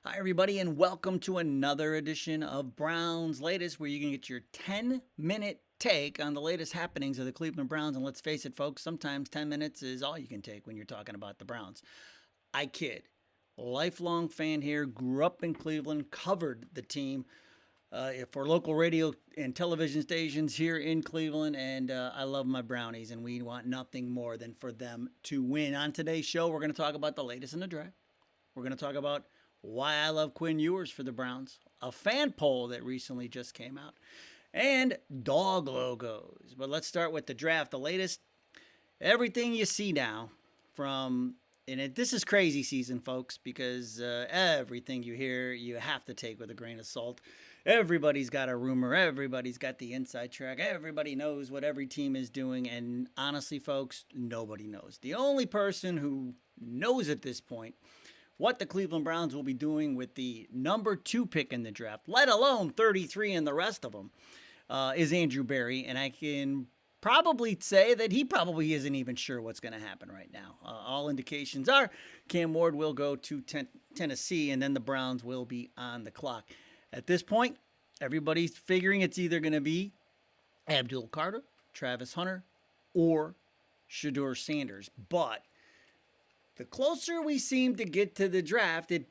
Hi, everybody, and welcome to another edition of Browns Latest, where you can get your 10-minute take on the latest happenings of the Cleveland Browns. And let's face it, folks, sometimes 10 minutes is all you can take when you're talking about the Browns. I kid. Lifelong fan here, grew up in Cleveland, covered the team for local radio and television stations here in Cleveland, and I love my Brownies, and we want nothing more than for them to win. On today's show, we're going to talk about the latest in the draft. We're going to talk about why I love Quinn Ewers for the Browns, a fan poll that recently just came out, and dog logos. But let's start with the draft. The latest, everything you see now from, this is crazy season, folks, because everything you hear, you have to take with a grain of salt. Everybody's got a rumor. Everybody's got the inside track. Everybody knows what every team is doing. And honestly, folks, nobody knows. The only person who knows at this point what the Cleveland Browns will be doing with the number 2 pick in the draft, let alone 33 and the rest of them, is Andrew Berry. And I can probably say that he probably isn't even sure what's going to happen right now. All indications are Cam Ward will go to Tennessee, and then the Browns will be on the clock. At this point, everybody's figuring it's either going to be Abdul Carter, Travis Hunter, or Shedeur Sanders. But the closer we seem to get to the draft, it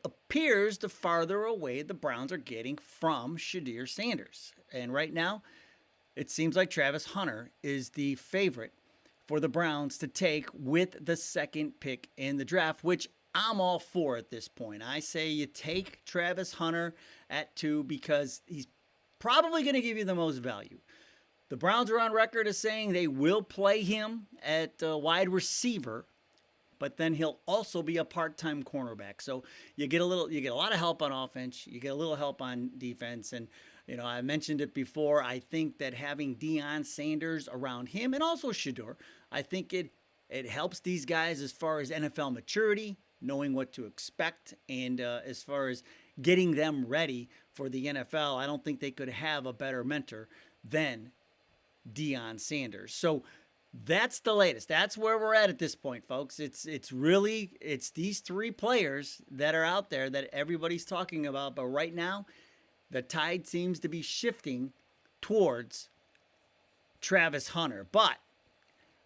appears the farther away the Browns are getting from Shedeur Sanders. And right now, it seems like Travis Hunter is the favorite for the Browns to take with the second pick in the draft, which I'm all for at this point. I say you take Travis Hunter at 2 because he's probably going to give you the most value. The Browns are on record as saying they will play him at wide receiver, but then he'll also be a part-time cornerback. So you get a lot of help on offense, you get a little help on defense, and I mentioned it before. I think that having Deion Sanders around him and also Shedeur, I think it helps these guys as far as NFL maturity, knowing what to expect, and as far as getting them ready for the NFL. I don't think they could have a better mentor than Deion Sanders. So that's the latest. That's where we're at this point, folks. It's these 3 players that are out there that everybody's talking about. But right now, the tide seems to be shifting towards Travis Hunter. But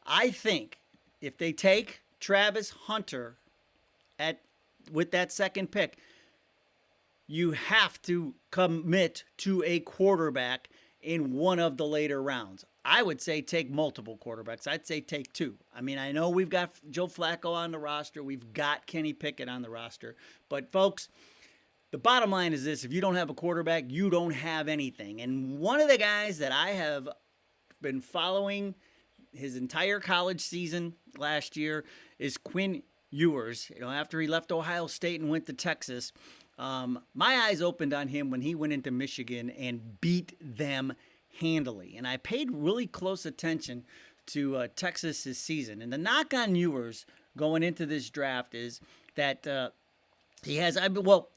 I think if they take Travis Hunter with that second pick, you have to commit to a quarterback in one of the later rounds. I would say take multiple quarterbacks. I'd say take 2. I mean, I know we've got Joe Flacco on the roster. We've got Kenny Pickett on the roster. But, folks, the bottom line is this. If you don't have a quarterback, you don't have anything. And one of the guys that I have been following his entire college season last year is Quinn Ewers. After he left Ohio State and went to Texas, my eyes opened on him when he went into Michigan and beat them handily. And I paid really close attention to Texas this season. And the knock on Ewers going into this draft is that he has,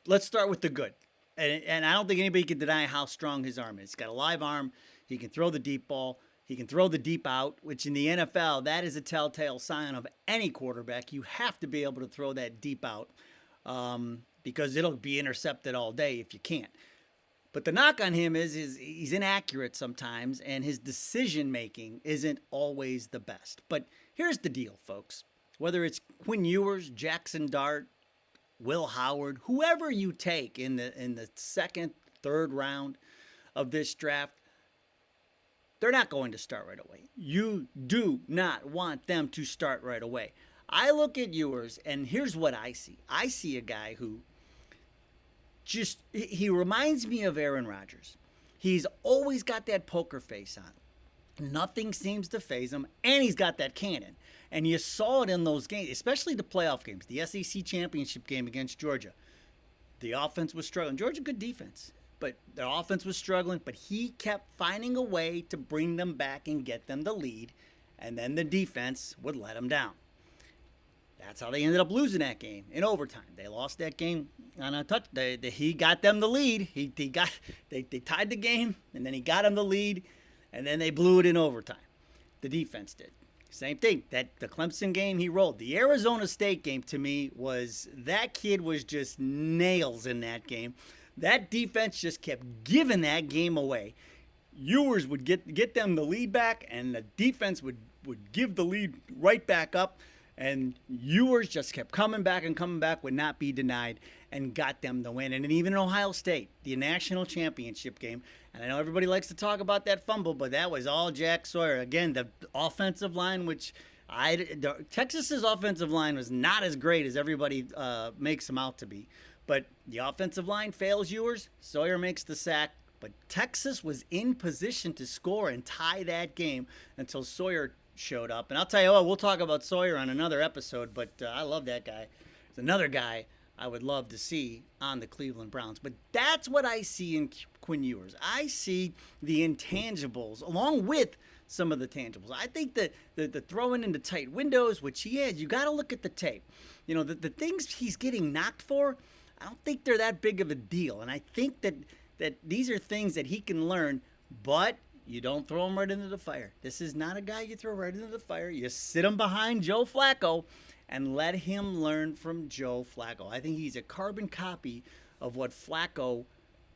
let's start with the good. And I don't think anybody can deny how strong his arm is. He's got a live arm. He can throw the deep ball. He can throw the deep out, which in the NFL, that is a telltale sign of any quarterback. You have to be able to throw that deep out because it'll be intercepted all day if you can't. But the knock on him is he's inaccurate sometimes, and his decision-making isn't always the best. But here's the deal, folks. Whether it's Quinn Ewers, Jackson Dart, Will Howard, whoever you take in the second, third round of this draft, they're not going to start right away. You do not want them to start right away. I look at Ewers, and here's what I see. I see a guy who he reminds me of Aaron Rodgers. He's always got that poker face on. Nothing seems to faze him, and he's got that cannon. And you saw it in those games, especially the playoff games, the SEC championship game against Georgia. The offense was struggling. Georgia, good defense, but their offense was struggling, but he kept finding a way to bring them back and get them the lead, and then the defense would let them down. That's how they ended up losing that game in overtime. They lost that game on a touch. He got them the lead. They tied the game, and then he got them the lead, and then they blew it in overtime. The defense did. Same thing. That the Clemson game he rolled. The Arizona State game to me was that kid was just nails in that game. That defense just kept giving that game away. Ewers would get them the lead back, and the defense would give the lead right back up. And Ewers just kept coming back, would not be denied, and got them the win. And even in Ohio State, the national championship game, and I know everybody likes to talk about that fumble, but that was all Jack Sawyer. Again, the offensive line, which Texas's offensive line was not as great as everybody makes them out to be. But the offensive line fails Ewers, Sawyer makes the sack, but Texas was in position to score and tie that game until Sawyer showed up. And I'll tell you what, we'll talk about Sawyer on another episode, but I love that guy. It's another guy I would love to see on the Cleveland Browns. But that's what I see in Quinn Ewers. I see the intangibles along with some of the tangibles. I think that the throwing into tight windows, which he is, you got to look at the tape. You know, the things he's getting knocked for, I don't think they're that big of a deal. And I think that these are things that he can learn, but you don't throw him right into the fire. This is not a guy you throw right into the fire. You sit him behind Joe Flacco and let him learn from Joe Flacco. I think he's a carbon copy of what Flacco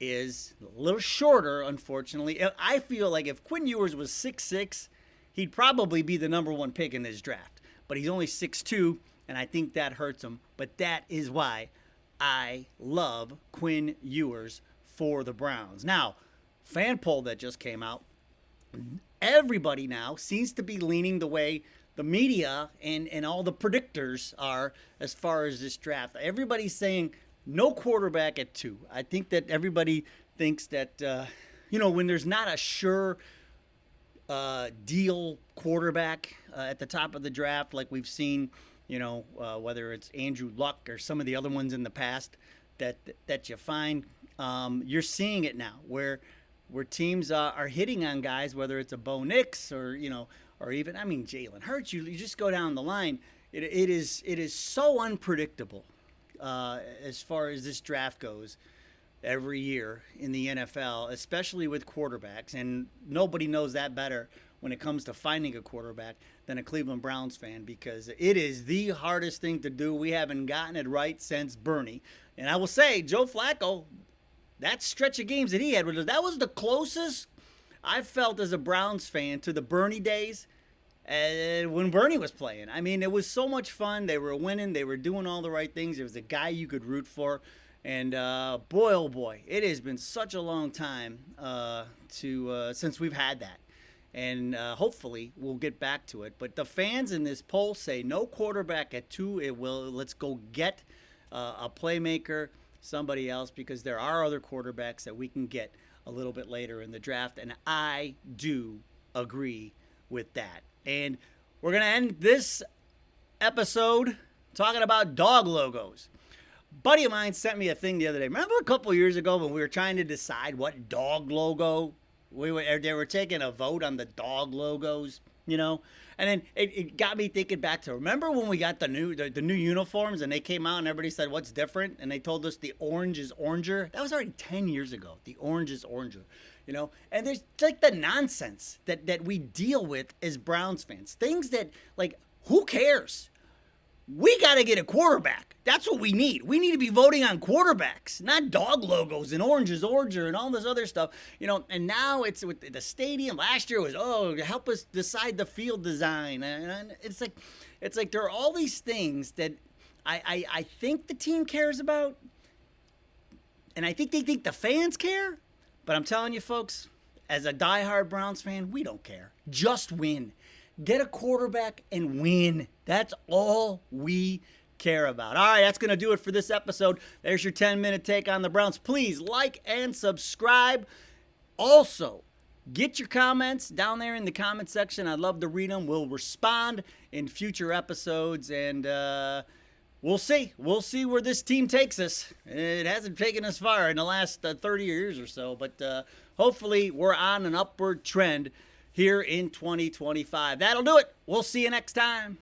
is, a little shorter, unfortunately. I feel like if Quinn Ewers was 6'6", he'd probably be the number one pick in this draft. But he's only 6'2", and I think that hurts him. But that is why I love Quinn Ewers for the Browns. Now, fan poll that just came out, everybody now seems to be leaning the way the media and all the predictors are as far as this draft. Everybody's saying no quarterback at 2. I think that everybody thinks that, when there's not a sure deal quarterback at the top of the draft, like we've seen, whether it's Andrew Luck or some of the other ones in the past that you find, you're seeing it now where teams are hitting on guys, whether it's a Bo Nix or even, Jalen Hurts. You just go down the line. It is so unpredictable as far as this draft goes every year in the NFL, especially with quarterbacks. And nobody knows that better when it comes to finding a quarterback than a Cleveland Browns fan, because it is the hardest thing to do. We haven't gotten it right since Bernie. And I will say, Joe Flacco, that stretch of games that he had, that was the closest I felt as a Browns fan to the Bernie days when Bernie was playing. It was so much fun. They were winning. They were doing all the right things. It was a guy you could root for. And boy, oh boy, it has been such a long time since we've had that. And hopefully we'll get back to it. But the fans in this poll say no quarterback at 2. Let's go get a playmaker, somebody else, because there are other quarterbacks that we can get a little bit later in the draft. And I do agree with that. And we're going to end this episode talking about dog logos. A buddy of mine sent me a thing the other day. Remember a couple years ago when we were trying to decide what dog logo they were taking a vote on the dog logos, and then it got me thinking back to, remember when we got the new uniforms and they came out and everybody said, what's different? And they told us the orange is oranger. That was already 10 years ago. The orange is oranger, and there's like the nonsense that we deal with as Browns fans. Things that, like, who cares? We got to get a quarterback. That's what we need. We need to be voting on quarterbacks, not dog logos and orange is oranger and all this other stuff. And now it's with the stadium. Last year was, help us decide the field design. And it's like there are all these things that I think the team cares about. And I think they think the fans care. But I'm telling you, folks, as a diehard Browns fan, we don't care. Just win. Get a quarterback and win. That's all we care about. All right, that's going to do it for this episode. There's your 10-minute take on the Browns. Please like and subscribe. Also, get your comments down there in the comment section. I'd love to read them. We'll respond in future episodes, and we'll see. We'll see where this team takes us. It hasn't taken us far in the last 30 years or so, but hopefully we're on an upward trend here in 2025. That'll do it. We'll see you next time.